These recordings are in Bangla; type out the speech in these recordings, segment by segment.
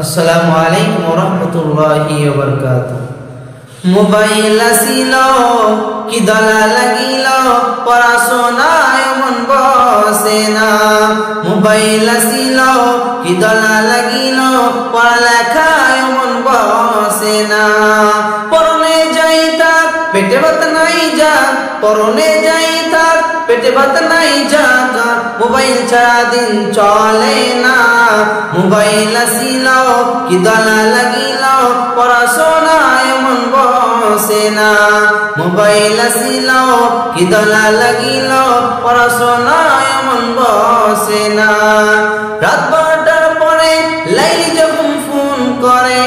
আসসালামু আলাইকুম ওয়া রাহমাতুল্লাহি ওয়া বারাকাতুহু। মোবাইল আসিল কি দলা লাগিল, পড়াশোনায় মন বসে না। মোবাইল আসিল কি দলা লাগিল, পড়ালেখায় মন বসে না। পরনে যাই তাক পেটে ভাত নাই যাক, পরনে যাই তাক পেটে ভাত নাই যাক, মোবাইল ছাড়া দিন চলে না। মোবাইল আসিল কি দলা লাগিল, পড়াশোনায় মন বসে না। মোবাইল আসিল কি দলা লাগিল, পড়াশোনায় মন বসে না। রাত 12টার পরে লাইলি যখন ফোন করে,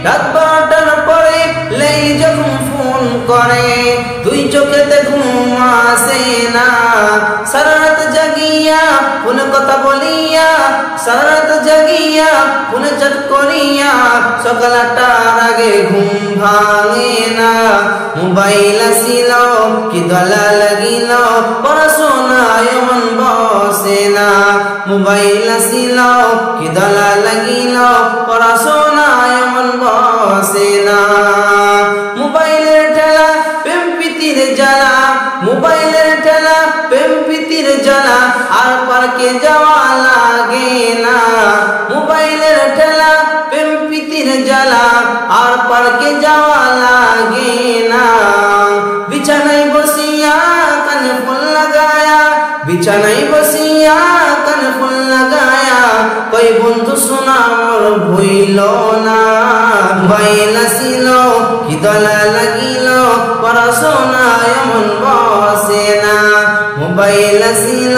রাত 12টার পরে লাইলি যখন ফোন করে, দুই চোখেতে ঘুম আসে না। সারা রাত জাগিয়া ফোনে কথা বলিয়া, সারা রাত জাগিয়া ফোনে চ্যাট করিয়া, সকাল 8টার আগে ঘুম ভাঙে না। মোবাইল আসিল কি দলা লাগিল, পড়াশোনায় মন বসে না। মোবাইল আসিল কি দলা লাগিল, পড়াশোনায় মন বসে না। মোবাইলের ঠেলা প্রেম প্রীতির জ্বালা, মোবাইলের ঠেলা প্রেম প্রীতির জ্বালা, আর পার্কে যাওয়া লাগে না। মোবাইলের ঠেলা প্রেম প্রীতির জ্বালা, আর পার্কে যাওয়া লাগে না। বিছানায় বসিয়া কানে ফুল লাগায়া, বিছানায় বসিয়া কানে ফুল লাগায়া, কই বন্ধু শোনা মোর ভইল না। মোবাইল আসিল কি দলা লাগিল, পড়াশোনায় মন বসে না। মোবাইল আসিল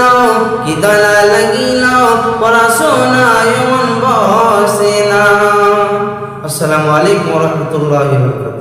কি দলা লাগিল, পড়াশোনায় মন বসে না। আসসালামু আলাইকুম ওয়া রাহমাতুল্লাহি ওয়া বারাকাতুহু।